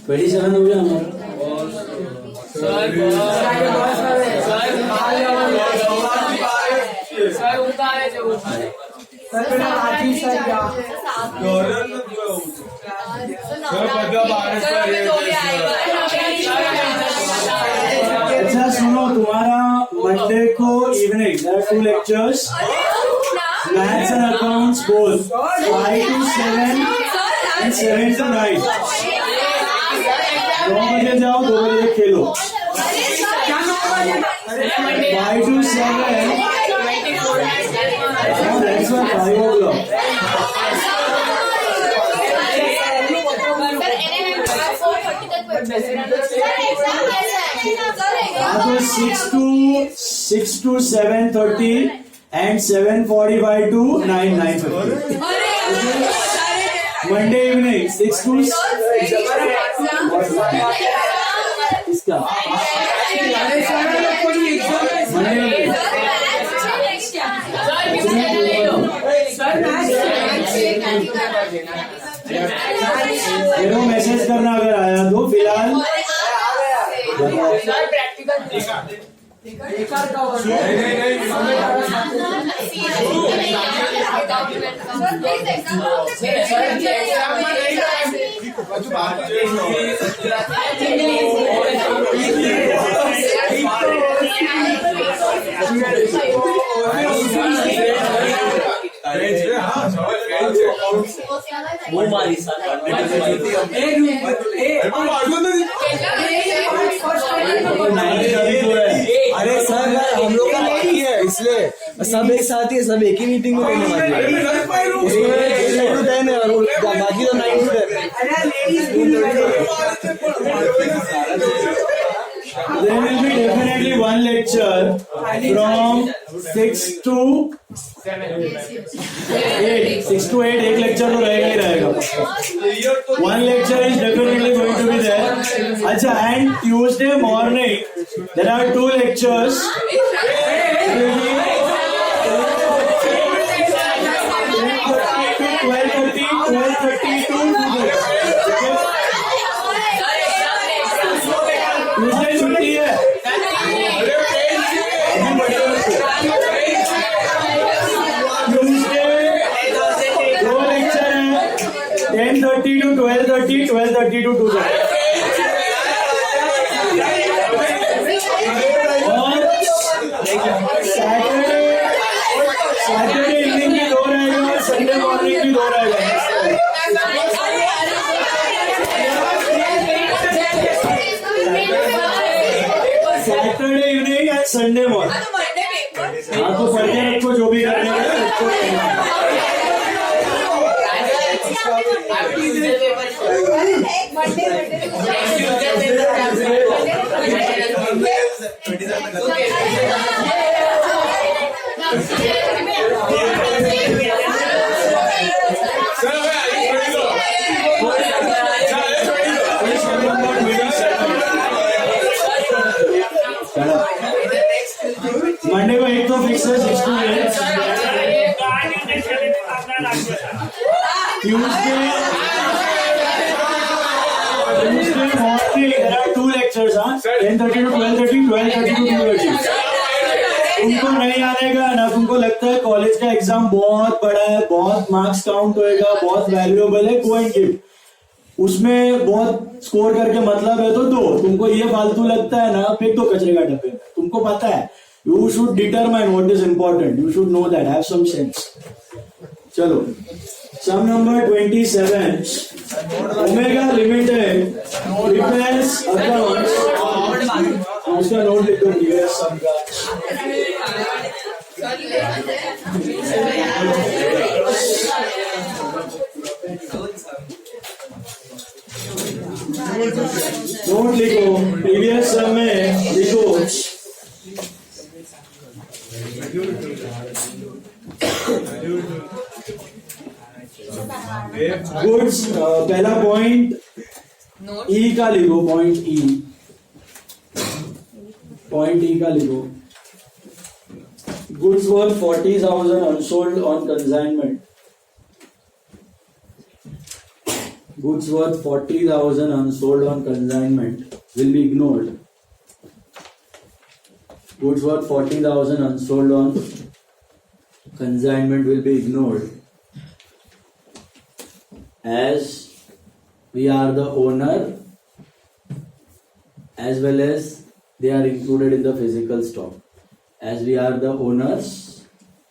27 हो गया हमारा। अच्छा सुनो, तुम्हारा मंडे को evening there are 2 lectures, maths and accounts both 5 to 7 and 7 to 9। 9 बजे जाओ, 2 बजे खेलो। 5 to 7 that's why 5 o'clock। तो 6 to 7:30 and 7:45 to 9:50 Monday evening 6 to इसका मेरे मैसेज करना अगर आया तो। फिलहाल वो मारी अरे सर हम लोग का नहीं है, इसलिए सब एक साथ ही, सब एक ही मीटिंग में रहने वाले हैं। उसमें 8 to 10 है और बाकी तो 9 to 10। There will be definitely one lecture from 6 to 8। 6 to 8 एक लेक्चर तो रहेगा ही रहेगा। One lecture is definitely going to be there। अच्छा, and Tuesday morning there are 2 lectures। 12:30 to 2:30। Tuesday छुट्टी है। Tuesday 2 लेक्चर है, 10:30 to 12:30, 12:30 to 2:30। और Saturday evening की 2 रहेगा और संडे मॉर्निंग की 2 रहेगा। Saturday evening and Sunday morning. हाँ तो पढ़ने रखो, जो भी करने का मंडे को एक तो फिक्स है 6 to 8। Tuesday morning there are 2 lectures, 10:30 to 12:30, 12:30 to 2:30। तुमको नहीं आने का ना, तुमको लगता है कॉलेज का एग्जाम बहुत बड़ा है, बहुत मार्क्स काउंट होएगा, बहुत वैल्यूएबल है, गो एंड गिव। उसमें बहुत स्कोर करके मतलब है तो दो। तुमको ये फालतू लगता है ना, फेंक दो कचरे का डब्बे में। तुमको पता है, you should determine what is important, you should know that, have some sense. चलो, sum number 27, omega limited prepares accounts. उसका नोट लिख दो, प्रीवियस सम का। नोट लिखो, प्रीवियस सम में लिखो गुड्स। पहला पॉइंट ई का लिखो, पॉइंट ई का लिखो। Goods worth 40,000 unsold on consignment. goods worth 40,000 unsold on consignment will be ignored. Goods worth 40,000 unsold on consignment will be ignored as we are the owner as well as they are included in the physical stock. As we are the owners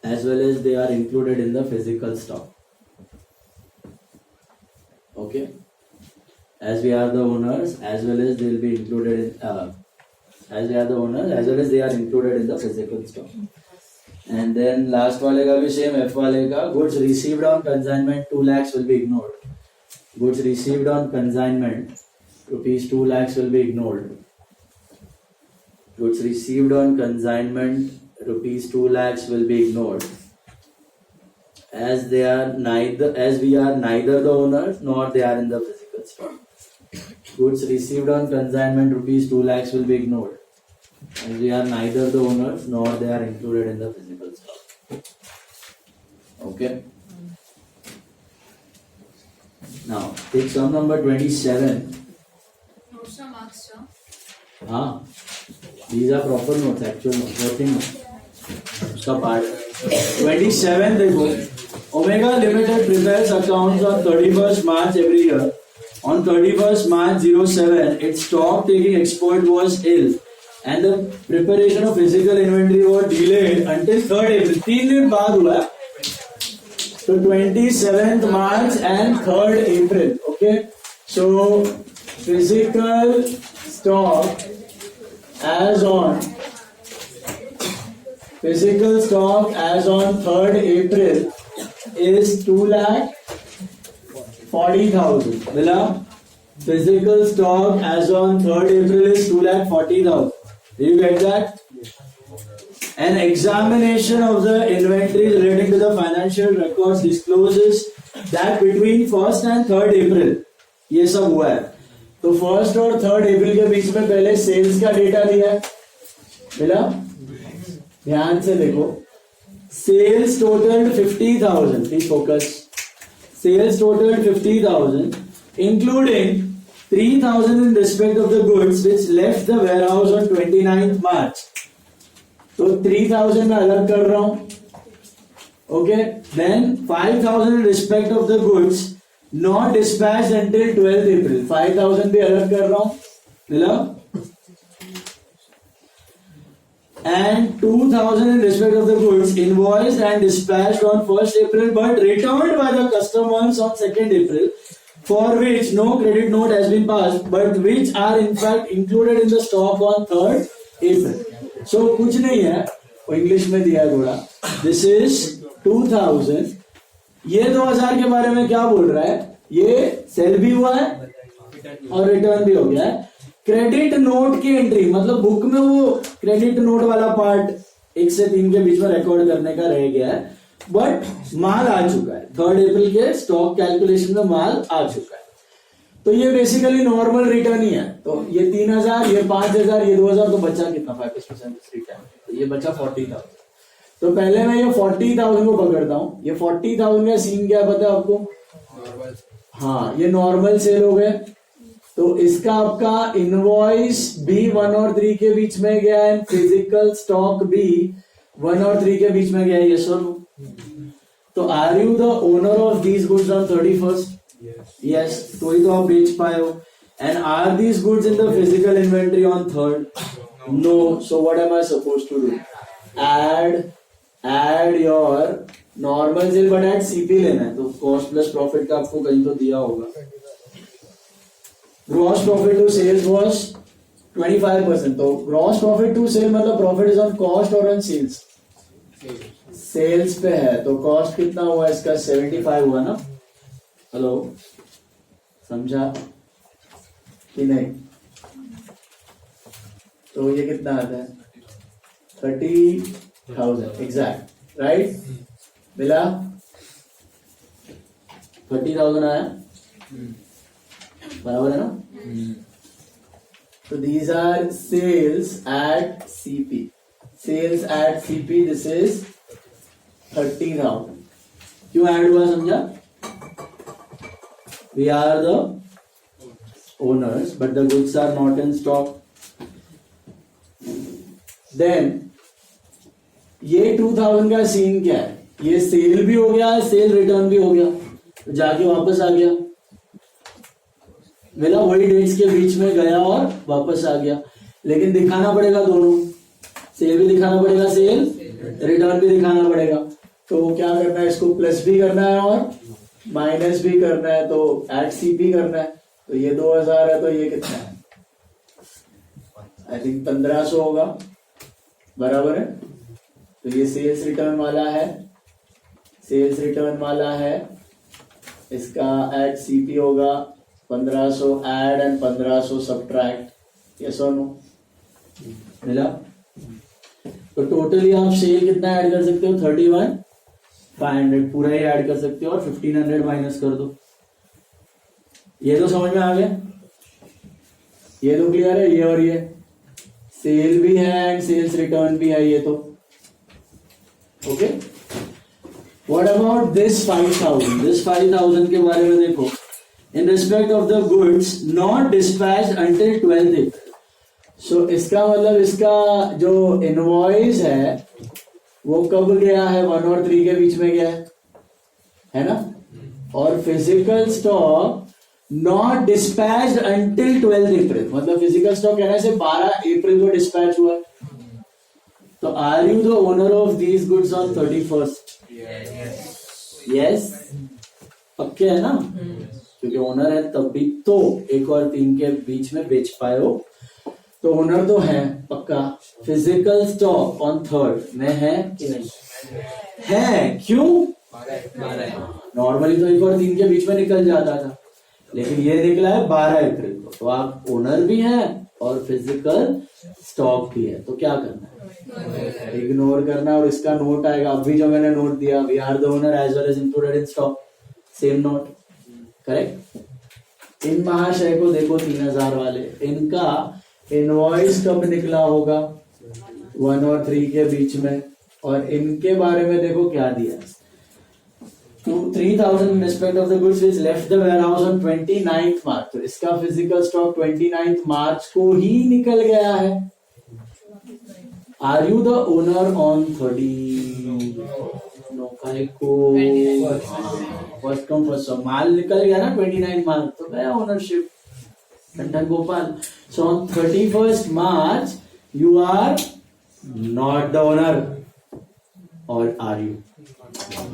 as well as they are included in the physical stock. Okay? As we are the owners as well as they will be included in as we are the owners as well as they are included in the physical stock. And then last wale ka bhi same, F wale ka, goods received on consignment 2 lakhs will be ignored. Goods received on consignment rupees 2 lakhs will be ignored. Goods received on consignment rupees 2 lakhs will be ignored as we are neither the owners nor they are in the physical stock. Goods received on consignment rupees 2 lakhs will be ignored as we are neither the owners nor they are included in the physical stock. Okay. Now take sum number 27. Notes from marks, sir. हाँ, these are proper notes, actual notes, working notes. उसका part 27 देखो. Omega Limited prepares accounts on 31st March every year. On 31st March 07, its stock taking export was ill and the preparation of physical inventory was delayed until 3rd April. 3 दिन बाद हुआ. So 27th March and 3rd April. Okay. So physical stock as on 3rd April is 2,40,000. Mila? Physical stock as on 3rd April is 2,40,000. Did you get that? An examination of the inventory relating to the financial records discloses that between 1st and 3rd April ये सब हुआ है. तो 1st और 3rd April के बीच में पहले sales का डेटा दिया है. मिला? ध्यान से देखो. Sales totaled 50,000. Please focus. Sales totaled 50,000, including 3,000 in respect of the goods which left the warehouse on 29th March. तो 3,000 मैं अलग कर रहा हूं. Okay. Then 5,000 in respect of the goods not dispatched until 12th April. 5,000 भी अलग कर रहा हूं. मिला? And 2,000 in respect of the goods invoiced and dispatched on 1st April but returned by the customers on 2nd April, for which no credit note has been passed but which are in fact included in the stock on 3rd April. So कुछ नहीं है, वो English में दिया है थोड़ा. This is 2,000. ये 2,000 के बारे में क्या बोल रहा है? ये सेल भी हुआ है और रिटर्न भी हो गया है. क्रेडिट नोट की एंट्री मतलब बुक में वो क्रेडिट नोट वाला पार्ट 1 से 3 के बीच में रिकॉर्ड करने का रह गया है, बट माल आ चुका है. 3rd अप्रैल के स्टॉक कैलकुलेशन में माल आ चुका है. तो ये बेसिकली नॉर्मल रिटर्न ही है. तो ये 3,000, ये 5,000, ये 2,000, तो बचा कितना? 5% रिटर्न. तो ये बचा 40,000. तो पहले मैं ये 40,000 को पकड़ता हूँ. ये 40,000 का सीन क्या पता है आपको? हाँ, ये नॉर्मल सेल हो गए. तो इसका आपका इनवॉइस भी 1 और 3 के बीच में गया है, फिजिकल स्टॉक भी 1 और 3 के बीच में गया है. यस और नो? तो are you the owner of these goods on 31st? Yes. तो ही तो आप बेच पाए हो. And are these goods in the physical inventory on 3rd? No. So what am I supposed to do? Add your normal sale but add CP लेना है. तो कॉस्ट प्लस प्रॉफिट का आपको कहीं तो दिया होगा. Gross profit to sales was 25%. तो gross profit to sale मतलब profit is on cost और on sales? Sales पे है. तो cost कितना हुआ इसका? 75 हुआ ना? हेलो, समझा कि नहीं? तो ये कितना आता है? 30,000 एग्जैक्ट. राइट? मिला? 30,000 आया? बराबर है ना? So these are sales at CP. Sales at CP. This is 30,000. क्यों ऐड हुआ समझा? we are the owners, but the goods are not in stock. Then ये 2000 का सीन क्या है? ये सेल भी हो गया, सेल रिटर्न भी हो गया, तो जाके वापस आ गया, मिला वही डेट्स के बीच में गया और वापस आ गया, लेकिन दिखाना पड़ेगा दोनों, सेल भी दिखाना पड़ेगा, सेल रिटर्न भी दिखाना पड़ेगा। तो क्या करना है, इसको प्लस भी करना है और माइनस भी करना है, तो एट सीपी करना है। तो ये 2000 है, तो ये कितना है, आई थिंक 1500 होगा, बराबर है। तो ये सेल्स रिटर्न वाला है, सेल्स रिटर्न वाला है, इसका एट सीपी होगा 1500 एड एंड 1500 सब्ट्रैक्ट, यस और नो, मिला। तो टोटली आप सेल कितना ऐड कर सकते हो, 31,500 पूरा ही ऐड कर सकते हो और 1500 माइनस कर दो। ये तो समझ में आ गया, ये तो क्लियर है। ये और ये सेल भी है एंड सेल्स रिटर्न भी है, ये तो okay. What about this 5000? This 5000 के बारे में देखो, in respect of the goods not dispatched until 12th April। सो इसका मतलब इसका जो इनवॉइस है वो कब गया है, 1 और 3 के बीच में गया है ना। और physical stock not dispatched until 12th April, मतलब फिजिकल स्टॉक कहने से 12 अप्रैल को डिस्पैच हुआ है। तो are you the owner of these goods on 31st? Yes, पक्के है ना, क्योंकि ओनर है तब भी तो 1 और 3 के बीच में बेच पाए हो, तो ओनर तो है पक्का। फिजिकल स्टॉक ऑन 3rd में है कि नहीं है? क्यों? नॉर्मली तो 1 और 3 के बीच में निकल जाता था, लेकिन ये निकला है 12 अप्रैल को, तो आप ओनर भी हैं और फिजिकल स्टॉक भी है। तो क्या करना है, इग्नोर करना, और इसका नोट आएगा। अभी जो मैंने नोट दिया, we are the owner as well as included in stock, same note, correct. इन महाशय को देखो 3000 वाले, इनका इनवॉइस कब निकला होगा, 1 और 3 के बीच में, और इनके बारे में देखो क्या दिया, 3000 in respect of the goods which left the warehouse on 29th March। तो इसका फिजिकल स्टॉक 29th मार्च को ही निकल गया है। Are you the owner on 30? नौकाई को फर्स्ट कम फर्स्ट सर्व, माल निकल गया ना 29 मार्च, तो गया ownership Kanthan Gopal. So on 31st March you are not the owner, or are you?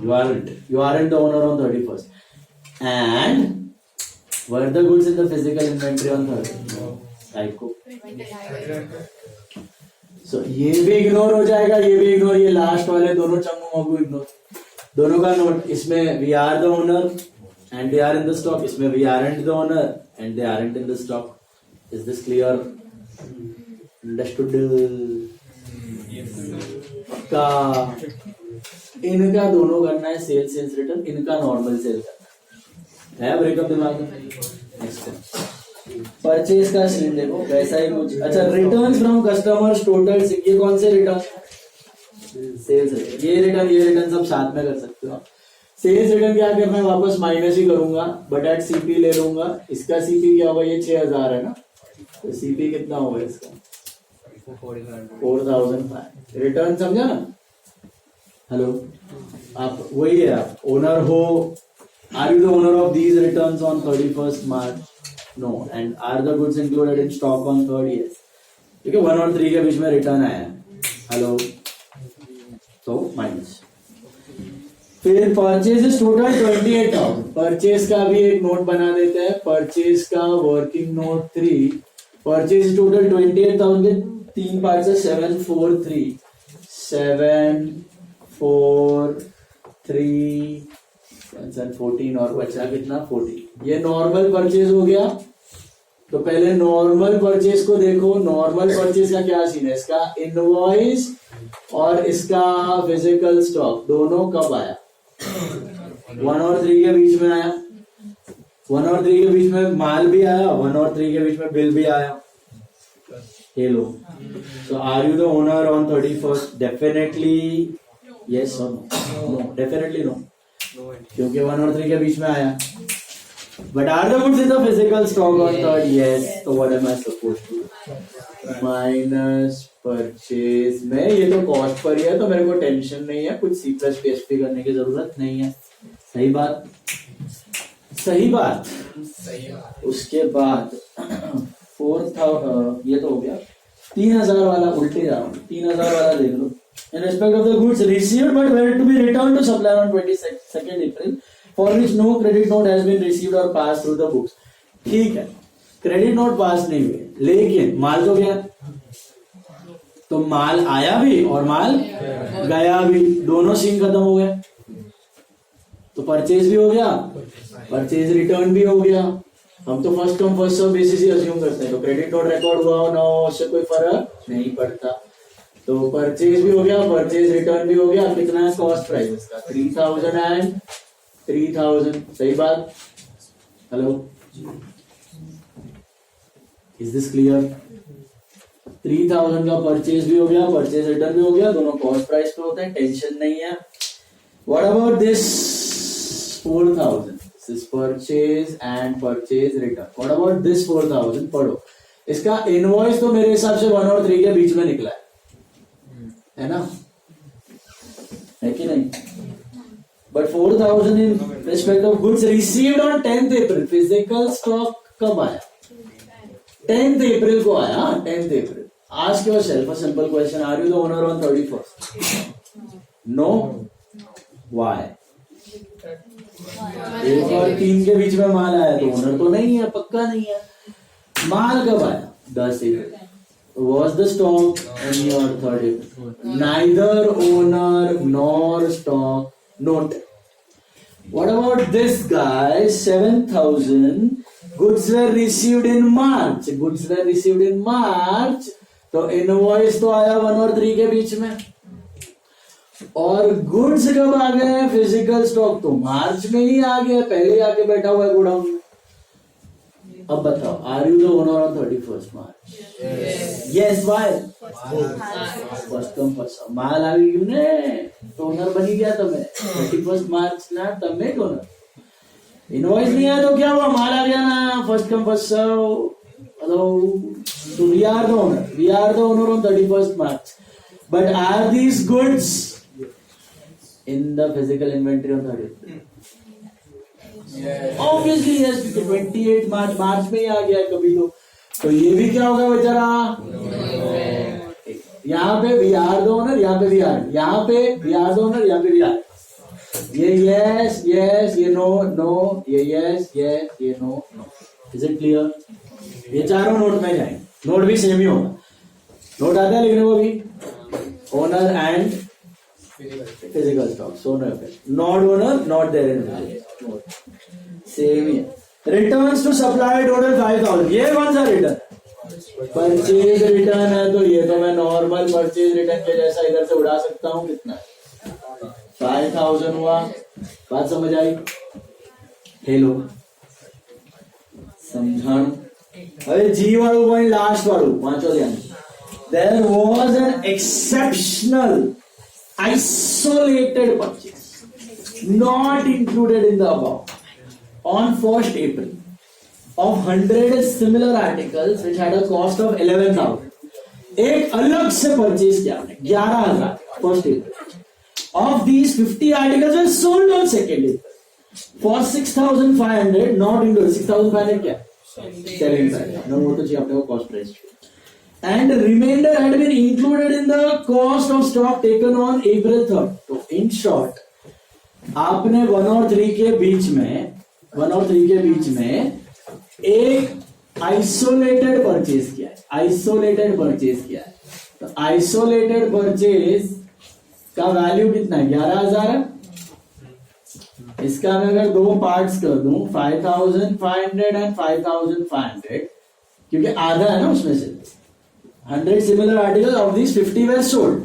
You aren't the owner on 31st. And were the goods in the physical inventory on 30th? Type को। So ये भी ignore हो जाएगा, ये भी ignore, ये last वाले दोनों चम्मू मगू इग्नोर, दोनों का नोट। इसमें we are the owner and they are in the stock, इसमें we aren't the owner and they aren't in the stock. Is this clear? Understood? पक्का। इनका दोनों करना है सेल्स रिटर्न, इनका नॉर्मल सेल करना है। ब्रेकअप दिमाग में। नेक्स्ट परचेज का सीन देखो, वैसा ही कुछ। अच्छा, रिटर्न फ्रॉम कस्टमर्स टोटल, ये कौन से रिटर्न? Sales return. ये रिटर्न सब साथ में कर सकते हो। सेल्स रिटर्न क्या करना है, वापस माइनस ही करूंगा, बट एट सीपी ले लूंगा। इसका सीपी क्या होगा, ये 6000 है ना, तो सीपी कितना होगा इसका, 4005। रिटर्न समझा ना? हेलो, आप वही है, आप ओनर हो। Are you the owner of these returns on 31st March? No. And are the goods included in stock on 3rd? Yes. ठीक है, 1 और 3 के बीच में रिटर्न आया है। हेलो, तो माइनस। फिर परचेज टोटल 28,000। परचेज का भी एक नोट बना देते हैं, परचेज का वर्किंग नोट 3। परचेज टोटल 28,000 के 3 पार्ट है, 743 14 और बचा कितना, 40। ये नॉर्मल परचेज हो गया। तो पहले नॉर्मल परचेज को देखो। नॉर्मल परचेज का क्या सीन है, इसका इनवॉइस और इसका फिजिकल स्टॉक दोनों कब आया, 1 और 3 के बीच में आया। 1 और 3 के बीच में माल भी आया, 1 और 3 के बीच में बिल भी आया। ये लो। So are you the owner on 31st? Definitely yes or no? No, definitely no. क्योंकि 1 और 3 के बीच में आया। But are the goods in the physical stock on third? Yes. So what am I supposed to do? Minus purchase में, ये तो cost per ही है तो मेरे को टेंशन नहीं है, कुछ C प्लस PHP करने की जरूरत नहीं है. सही बात, सही बात. उसके बाद 4,000 ये तो हो गया. 3,000 वाला उल्टे जा रहा हूँ, 3,000 वाला देख लो. In respect of the goods received but were to be returned to supplier on 22nd April, for which no credit note has been received or passed through the books. ठीक है, क्रेडिट नोट पास नहीं हुए, लेकिन माल तो गया. तो माल आया भी और माल गया भी, दोनों सीन खत्म हो गए. तो परचेज भी हो गया, परचेज रिटर्न भी हो गया. हम तो first come first serve basis ही अज्यूम करते हैं. तो क्रेडिट नोट रिकॉर्ड हुआ ना हो उससे कोई फर्क नहीं पड़ता. तो परचेज भी हो गया, परचेज रिटर्न भी हो गया. कितना है कॉस्ट प्राइस का? 3,000 एंड 3,000. सही बात. Hello, is this clear? 3,000 का परचेज भी हो गया, परचेज रिटर्न भी हो गया, दोनों कॉस्ट प्राइस पे होते हैं, टेंशन नहीं है. What about this 4,000? This purchase and purchase return. What about this 4,000? पढ़ो, इसका इनवॉइस तो मेरे हिसाब से 1 और 3 के बीच में निकला है ना? है कि नहीं? But 4,000 in respect of goods received on 10th April. Physical stock कब आया? 10th April को आया. 10th April. Ask yourself a simple question. Are you the owner on 31st? No. Why? 1 और 3 के बीच में माल आया तो ओनर तो नहीं है, पक्का नहीं है. माल कब आया? 10 April. Was the stock on your 3rd April? Neither owner nor stock. Note. What about this guy? 7,000. Goods were received in March. Goods were received in March. तो इनवॉइस तो आया 1 और 3 के बीच में. और गुड्स कब आ गए? फिजिकल स्टॉक तो मार्च में ही आ गया, पहले आके बैठा हुआ है गोडाउन में. अब बताओ, are you the owner on 31st March? Yes. Why? First come first serve. माल आ गई ने तो ओनर बनी गया. तब 31st March ना, तब में ओनर. इनवॉइस नहीं आया तो क्या हुआ? माल आ गया ना, first come first serve. Hello, so we are the owner. We are the owner on 31st March. But are these goods in the physical inventory on 30th? Yes. Obviously yes, because 28 March में ही आ गया कभी तो ये भी क्या होगा बेचारा? यहाँ पे we are the owner, यहाँ पे we are. यहाँ पे we are the owner, यहाँ पे we are. ये yes, yes, ये no, no, ये yes, yes, ये no, no. Is it clear? ये चारों नोट में जाएंगे. नोट भी सेम ही होगा. नोट आता है लिखने को भी. Owner and physical stock. So not owner, not there in note. Same ही है. Returns to supply total 5,000. ये कौन सा रिटर्न? परचेज रिटर्न है. तो ये तो मैं नॉर्मल परचेज रिटर्न के जैसा इधर से उड़ा सकता हूँ. कितना? 5,000 हुआ. बात समझ आई? हेलो, समझाणु. હવે G વાળું પોઈન્ટ લાસ્ટ વાળું વાંચો ધ્યાન. There was an exceptional isolated purchase not included in the above on 1st April of 100 similar articles which had a cost of 11,000. एक अलग से परचेज किया हमने 11,000 1st April. Of these 50 articles were sold on 2nd April for 6,500 not included. 6,500 क्या? Selling price. No, वो तो चाहिए अपने को cost price. And remainder had been included in the cost of stock taken on April 3rd. तो in short, आपने 1 और 3 के बीच में एक आइसोलेटेड परचेज किया है. तो आइसोलेटेड परचेज का वैल्यू कितना है? 11,000 है. इसका मैं अगर 2 पार्ट्स कर दूं 5,500 एंड 5,500, क्योंकि आधा है ना उसमें से. 100 similar article of this 50 were sold.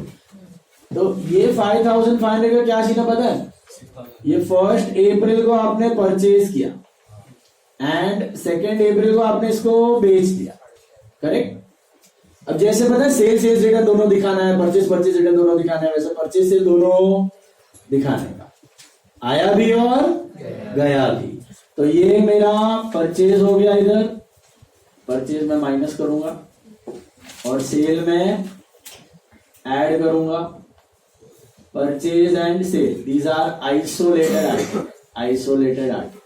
तो ये 5,500 का क्या सीन पता है? ये 1st April को आपने परचेज किया एंड 2nd April को आपने इसको बेच दिया. करेक्ट. अब जैसे पता है सेल्स रिटर्न दोनों दिखाना है, परचेज रिटर्न दोनों दिखाना है, वैसे परचेज सेल दोनों दिखाने का. आया भी और गया भी. तो ये मेरा परचेज हो गया, इधर परचेज में माइनस करूंगा और सेल में ऐड करूंगा। Purchase and sale, these are isolated item, isolated item.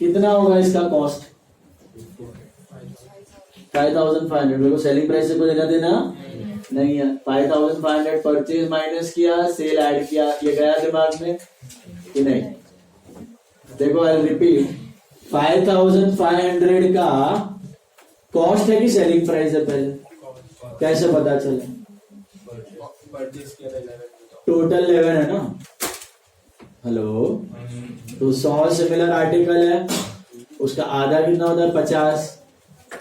कितना होगा इसका कॉस्ट? 5500। मेरे को सेलिंग प्राइस से कोई लेना देना नहीं है। 5500 परचेज माइनस किया, सेल ऐड किया, ये गया दिमाग में कि नहीं? देखो आई रिपीट, 5500 का कॉस्ट है कि सेलिंग प्राइस है? पहले कैसे पता चले? टोटल 11 है ना। हेलो, तो 100 सिमिलर आर्टिकल है, उसका आधा कितना होता है? 50।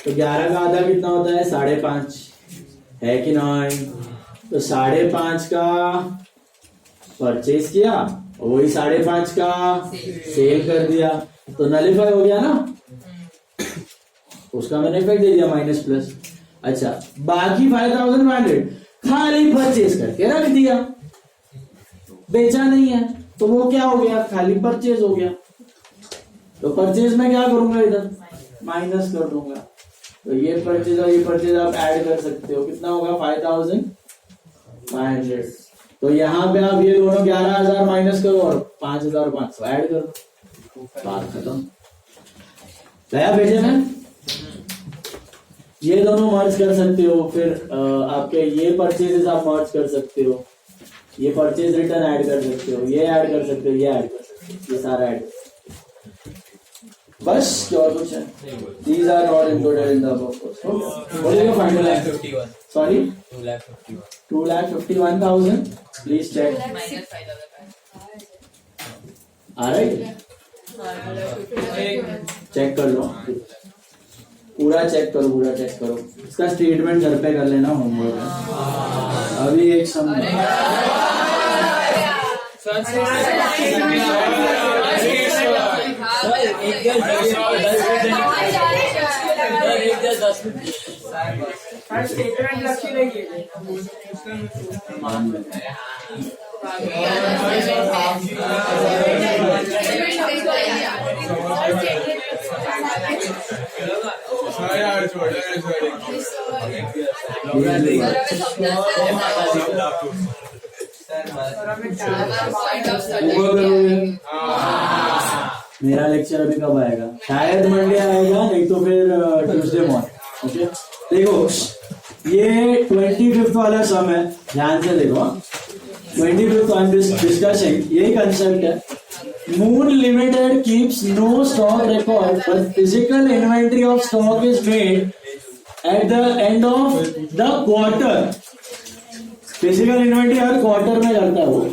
तो 11 का आधा कितना होता है? 5.5 है कि नहीं? तो 5.5 का परचेज किया, वही 5.5 का सेल कर दिया, तो नलिफाई हो गया ना। उसका मैंने इफेक्ट दे दिया माइनस प्लस। अच्छा, बाकी 5500 खाली परचेज करके रख दिया, बेचा नहीं है, तो वो क्या हो गया? खाली परचेज हो गया। तो परचेज में क्या करूंगा? इधर माइनस कर दूंगा। तो ये परचेज और ये परचेज आप ऐड कर सकते हो। कितना होगा? 5500। तो यहाँ पे आप ये दोनों 11,000 माइनस करो और 5,500 ऐड करो, बात खत्म। गया भेजे में? ये दोनों मर्ज कर सकते हो। फिर आपके ये परचेजेस आप मर्ज कर सकते हो, ये परचेज रिटर्न ऐड कर सकते हो, ये ऐड कर सकते हो, ये ऐड कर सकते हो, ये सारा ऐड। बस क्या और कुछ है? These are not included in the above cost. What is your final answer? Sorry? 2,51,000. Please check. Alright? Check कर लो, पूरा चेक करो, पूरा चेक करो। इसका स्टेटमेंट घर पे कर लेना, होमवर्क है। अभी एक समय मेरा लेक्चर अभी कब आएगा? शायद मंडे आएगा, नहीं तो फिर ट्यूसडे मॉर्निंग। ओके, देखो ये 25th वाला सम है, ध्यान से देखो। 25th आई एम डिस्कसिंग, यही कंसेप्ट है। Moon limited keeps no stock record, but physical inventory of stock is made at the end of the quarter. Physical inventory हर क्वार्टर में करता है वो।